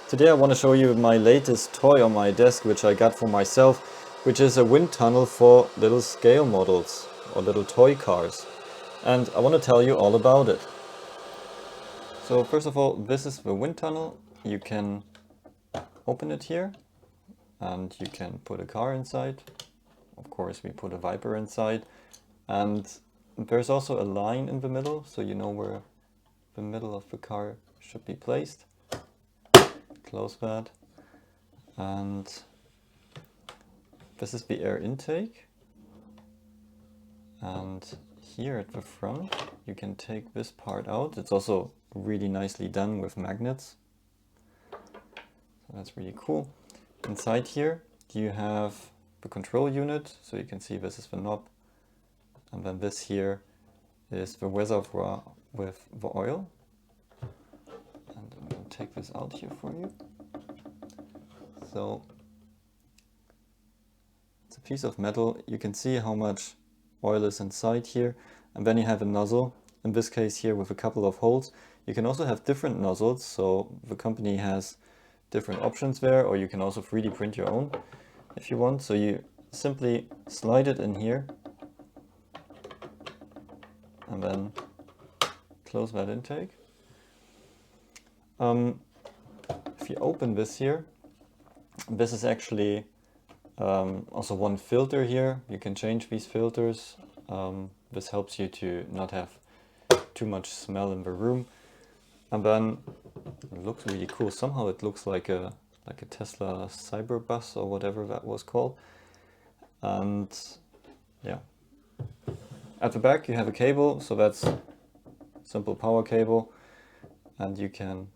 Today I want to show you my latest toy on my desk, which I got for myself, which is a wind tunnel for little scale models or little toy cars. And I want to tell you all about it. So first of all, this is the wind tunnel. You can open it here and you can put a car inside. Of course, we put a Viper inside, and there's also a line in the middle, so you know where the middle of the car should be placed. Close that. And this is the air intake. And here at the front, you can take this part out. It's also really nicely done with magnets. So that's really cool. Inside here, you have the control unit. So you can see this is the knob. And then this here is the reservoir with the oil. And I'm going to take this out here for you. So it's a piece of metal. You can see how much oil is inside here. And then you have a nozzle, in this case here with a couple of holes. You can also have different nozzles, so the company has different options there, or you can also 3D print your own if you want. So you simply slide it in here and then close that intake. If you open this here, this is actually also one filter here. You can change these filters. This helps you to not have too much smell in the room. And then it looks really cool. Somehow it looks like a Tesla Cyberbus or whatever that was called. And yeah. At the back you have a cable, so that's simple power cable, and you can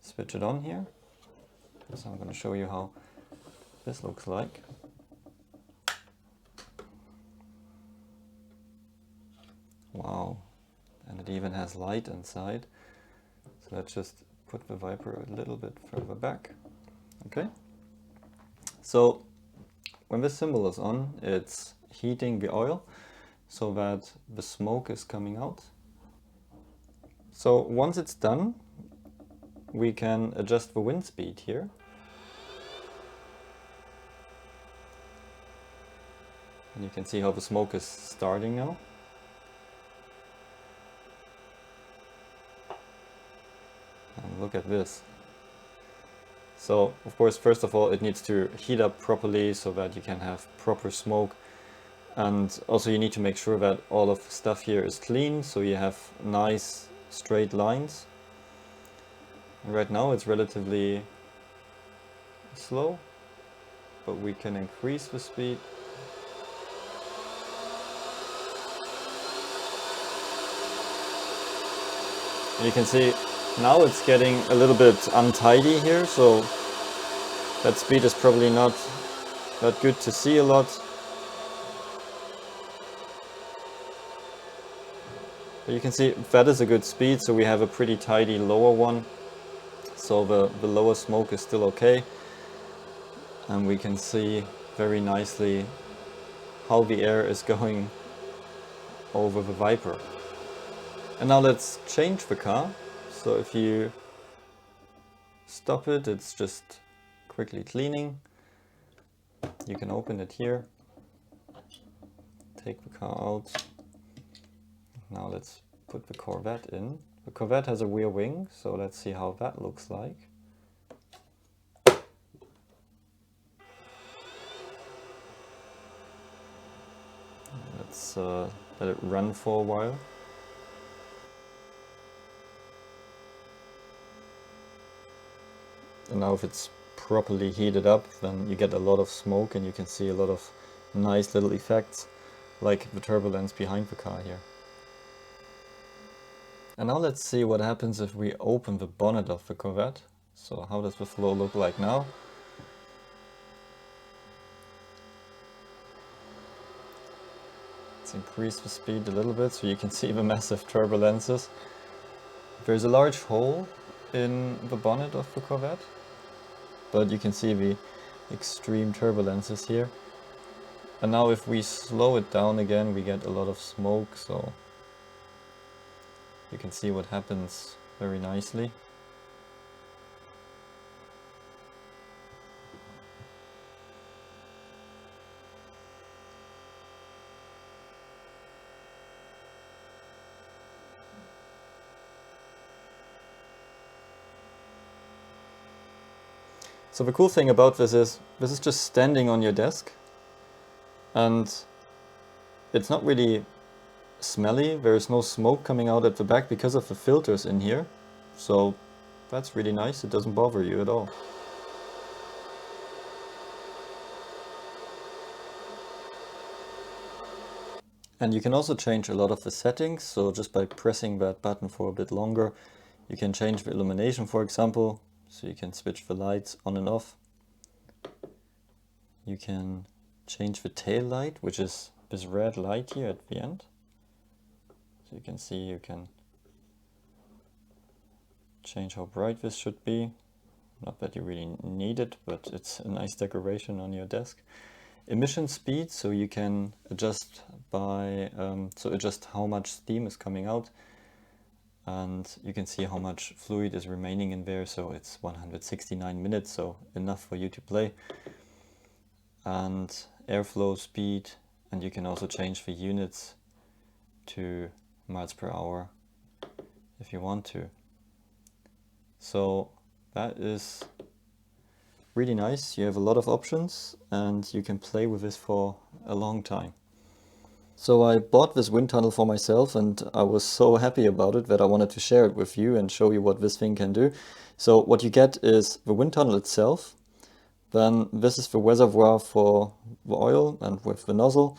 switch it on here. So I'm going to show you how this looks like. Wow, and it even has light inside. So let's just put the Viper a little bit further back. Okay. So when this symbol is on, it's heating the oil so that the smoke is coming out. So once it's done, we can adjust the wind speed here. And you can see how the smoke is starting now. And look at this. So of course, first of all, it needs to heat up properly so that you can have proper smoke. And also you need to make sure that all of the stuff here is clean, so you have nice straight lines. And right now it's relatively slow, but we can increase the speed. And you can see now it's getting a little bit untidy here, so that speed is probably not that good to see a lot. But you can see that is a good speed, so we have a pretty tidy lower one. So the lower smoke is still okay. And we can see very nicely how the air is going over the Viper. And now let's change the car. So if you stop it, it's just quickly cleaning. You can open it here, take the car out. Now let's put the Corvette in. The Corvette has a rear wing, so let's see how that looks like. Let's let it run for a while. And now if it's properly heated up, then you get a lot of smoke and you can see a lot of nice little effects, like the turbulence behind the car here. And now let's see what happens if we open the bonnet of the Corvette. So how does the flow look like now? Let's increase the speed a little bit so you can see the massive turbulences. There's a large hole in the bonnet of the Corvette, but you can see the extreme turbulences here. And now if we slow it down again, we get a lot of smoke, so you can see what happens very nicely. So the cool thing about this is just standing on your desk, and it's not really smelly. There is no smoke coming out at the back because of the filters in here. So that's really nice. It doesn't bother you at all. And you can also change a lot of the settings. So just by pressing that button for a bit longer, you can change the illumination, for example. So you can switch the lights on and off. You can change the tail light, which is this red light here at the end. So you can see, you can change how bright this should be. Not that you really need it, but it's a nice decoration on your desk. Emission speed, so you can adjust by adjust how much steam is coming out, and you can see how much fluid is remaining in there. So it's 169 minutes, so enough for you to play. And airflow speed, and you can also change the units to miles per hour if you want to. So that is really nice. You have a lot of options and you can play with this for a long time. So I bought this wind tunnel for myself and I was so happy about it that I wanted to share it with you and show you what this thing can do. So what you get is the wind tunnel itself. Then this is the reservoir for the oil and with the nozzle,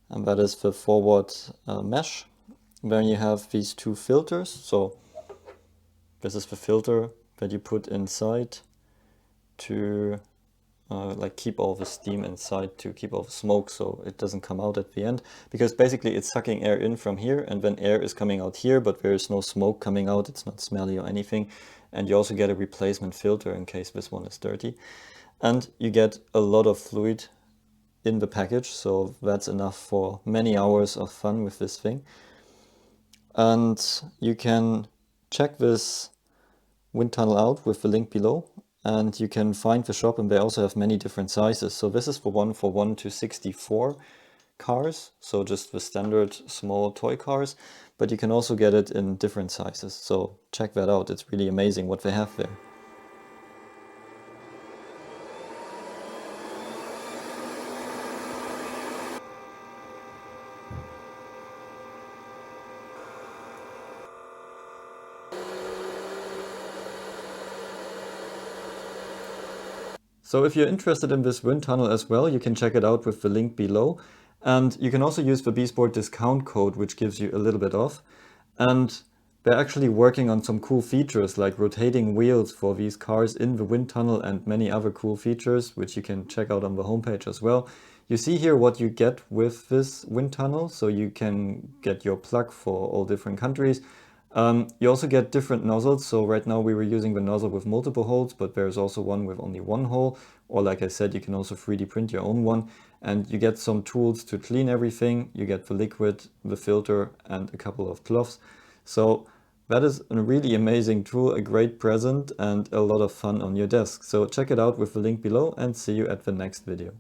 and that is the forward mesh. Then you have these two filters. So this is the filter that you put inside to like keep all the steam inside, to keep all the smoke so it doesn't come out at the end, because basically it's sucking air in from here and then air is coming out here, but there is no smoke coming out. It's not smelly or anything. And you also get a replacement filter in case this one is dirty. And you get a lot of fluid in the package, so that's enough for many hours of fun with this thing. And you can check this wind tunnel out with the link below, and you can find the shop, and they also have many different sizes. So this is the one for 1 to 64 cars, so just the standard small toy cars, but you can also get it in different sizes. So check that out. It's really amazing what they have there. So if you're interested in this wind tunnel as well, you can check it out with the link below. And you can also use the B-Sport discount code, which gives you a little bit off. And they're actually working on some cool features like rotating wheels for these cars in the wind tunnel and many other cool features, which you can check out on the homepage as well. You see here what you get with this wind tunnel. So you can get your plug for all different countries. You also get different nozzles. So right now we were using the nozzle with multiple holes, but there's also one with only one hole. Or like I said, you can also 3D print your own one. And you get some tools to clean everything. You get the liquid, the filter, and a couple of gloves. So that is a really amazing tool, a great present, and a lot of fun on your desk. So check it out with the link below and see you at the next video.